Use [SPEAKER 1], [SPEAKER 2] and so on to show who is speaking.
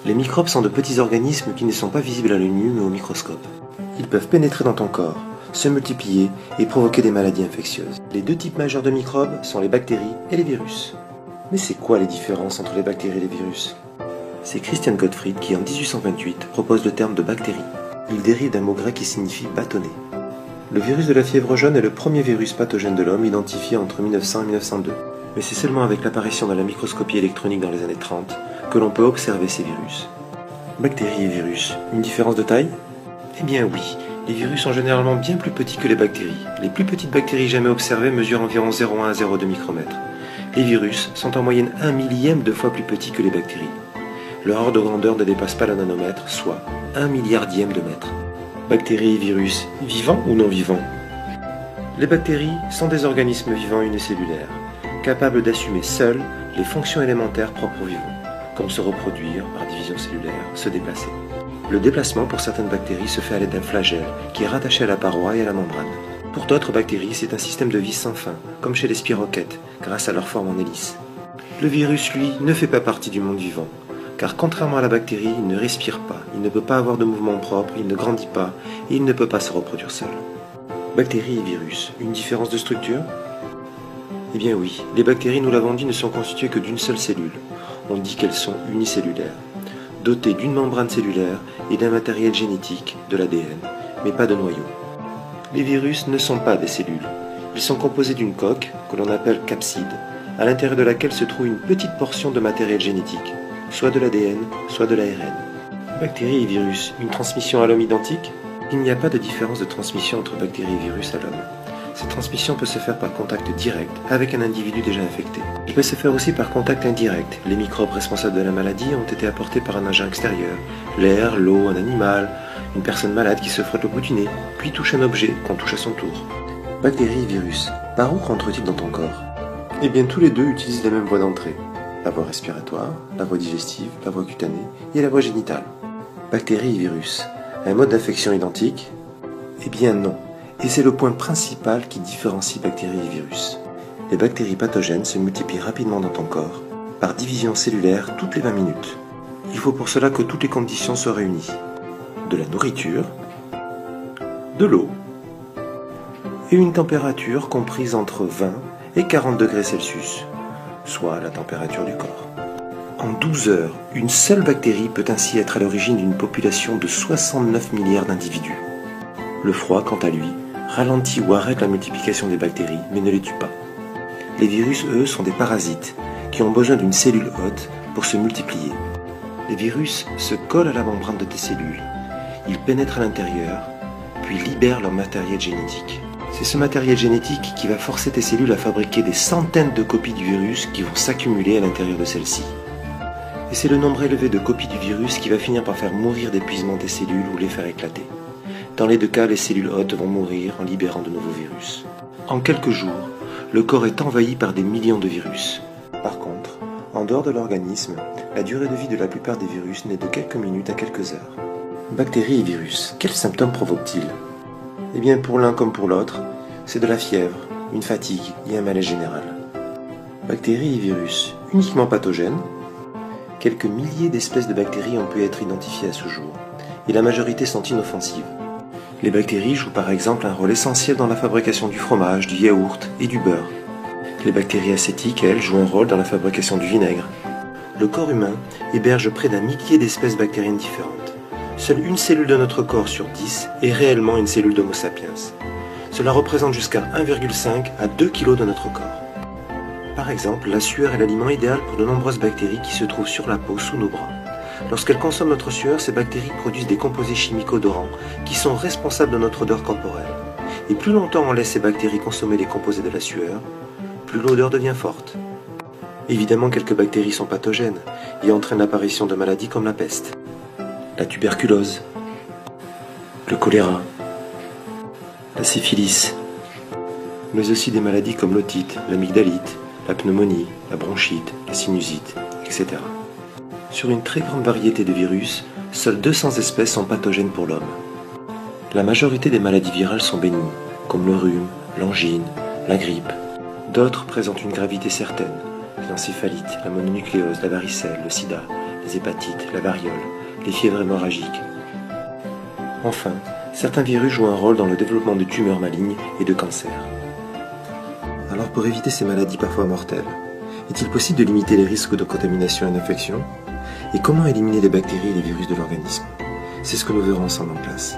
[SPEAKER 1] Les microbes sont de petits organismes qui ne sont pas visibles à l'œil nu mais au microscope. Ils peuvent pénétrer dans ton corps, se multiplier et provoquer des maladies infectieuses. Les deux types majeurs de microbes sont les bactéries et les virus. Mais c'est quoi les différences entre les bactéries et les virus? C'est Christian Gottfried qui en 1828 propose le terme de bactérie. Il dérive d'un mot grec qui signifie bâtonnet. Le virus de la fièvre jaune est le premier virus pathogène de l'homme identifié entre 1900 et 1902. Mais c'est seulement avec l'apparition de la microscopie électronique dans les années 30 que l'on peut observer ces virus. Bactéries et virus, une différence de taille? Eh bien oui, les virus sont généralement bien plus petits que les bactéries. Les plus petites bactéries jamais observées mesurent environ 0,1 à 0,2 micromètres. Les virus sont en moyenne 1 millième de fois plus petits que les bactéries. Leur ordre de grandeur ne dépasse pas le nanomètre, soit 1 milliardième de mètre. Bactéries et virus, vivants ou non vivants? Les bactéries sont des organismes vivants unicellulaires, capables d'assumer seuls les fonctions élémentaires propres aux vivants, comme se reproduire par division cellulaire, se déplacer. Le déplacement pour certaines bactéries se fait à l'aide d'un flagelle qui est rattaché à la paroi et à la membrane. Pour d'autres bactéries, c'est un système de vis sans fin, comme chez les spirochètes, grâce à leur forme en hélice. Le virus, lui, ne fait pas partie du monde vivant, car contrairement à la bactérie, il ne respire pas, il ne peut pas avoir de mouvement propre, il ne grandit pas et il ne peut pas se reproduire seul. Bactéries et virus, une différence de structure? Eh bien oui, les bactéries, nous l'avons dit, ne sont constituées que d'une seule cellule. On dit qu'elles sont unicellulaires, dotées d'une membrane cellulaire et d'un matériel génétique, de l'ADN, mais pas de noyau. Les virus ne sont pas des cellules. Ils sont composés d'une coque, que l'on appelle capside, à l'intérieur de laquelle se trouve une petite portion de matériel génétique, soit de l'ADN, soit de l'ARN. Bactéries et virus, une transmission à l'homme identique? Il n'y a pas de différence de transmission entre bactéries et virus à l'homme. Cette transmission peut se faire par contact direct avec un individu déjà infecté. Elle peut se faire aussi par contact indirect. Les microbes responsables de la maladie ont été apportés par un agent extérieur, l'air, l'eau, un animal, une personne malade qui se frotte le bout du nez, puis touche un objet qu'on touche à son tour. Bactéries et virus, par où rentrent-ils dans ton corps? Eh bien tous les deux utilisent les mêmes voies d'entrée. La voie respiratoire, la voie digestive, la voie cutanée et la voie génitale. Bactéries et virus, un mode d'infection identique? Eh bien non. Et c'est le point principal qui différencie bactéries et virus. Les bactéries pathogènes se multiplient rapidement dans ton corps, par division cellulaire toutes les 20 minutes. Il faut pour cela que toutes les conditions soient réunies. De la nourriture, de l'eau, et une température comprise entre 20 et 40 degrés Celsius, soit la température du corps. En 12 heures, une seule bactérie peut ainsi être à l'origine d'une population de 69 milliards d'individus. Le froid, quant à lui, ralentit ou arrête la multiplication des bactéries, mais ne les tue pas. Les virus, eux, sont des parasites, qui ont besoin d'une cellule hôte pour se multiplier. Les virus se collent à la membrane de tes cellules, ils pénètrent à l'intérieur, puis libèrent leur matériel génétique. C'est ce matériel génétique qui va forcer tes cellules à fabriquer des centaines de copies du virus qui vont s'accumuler à l'intérieur de celles-ci. Et c'est le nombre élevé de copies du virus qui va finir par faire mourir d'épuisement tes cellules ou les faire éclater. Dans les deux cas, les cellules hôtes vont mourir en libérant de nouveaux virus. En quelques jours, le corps est envahi par des millions de virus. Par contre, en dehors de l'organisme, la durée de vie de la plupart des virus n'est de quelques minutes à quelques heures. Bactéries et virus, quels symptômes provoquent-ils? Eh bien, pour l'un comme pour l'autre, c'est de la fièvre, une fatigue et un malaise général. Bactéries et virus, uniquement pathogènes? Quelques milliers d'espèces de bactéries ont pu être identifiées à ce jour, et la majorité sont inoffensives. Les bactéries jouent par exemple un rôle essentiel dans la fabrication du fromage, du yaourt et du beurre. Les bactéries acétiques, elles, jouent un rôle dans la fabrication du vinaigre. Le corps humain héberge près d'un millier d'espèces bactériennes différentes. Seule une cellule de notre corps sur 10 est réellement une cellule d'Homo sapiens. Cela représente jusqu'à 1,5 à 2 kg de notre corps. Par exemple, la sueur est l'aliment idéal pour de nombreuses bactéries qui se trouvent sur la peau sous nos bras. Lorsqu'elles consomment notre sueur, ces bactéries produisent des composés chimiques odorants qui sont responsables de notre odeur corporelle. Et plus longtemps on laisse ces bactéries consommer les composés de la sueur, plus l'odeur devient forte. Évidemment, quelques bactéries sont pathogènes et entraînent l'apparition de maladies comme la peste, la tuberculose, le choléra, la syphilis, mais aussi des maladies comme l'otite, l'amygdalite, la pneumonie, la bronchite, la sinusite, etc. Sur une très grande variété de virus, seules 200 espèces sont pathogènes pour l'homme. La majorité des maladies virales sont bénignes, comme le rhume, l'angine, la grippe. D'autres présentent une gravité certaine, l'encéphalite, la mononucléose, la varicelle, le sida, les hépatites, la variole, les fièvres hémorragiques. Enfin, certains virus jouent un rôle dans le développement de tumeurs malignes et de cancers. Alors pour éviter ces maladies parfois mortelles, est-il possible de limiter les risques de contamination et d'infection? Et comment éliminer les bactéries et les virus de l'organisme? C'est ce que nous verrons ensemble en classe.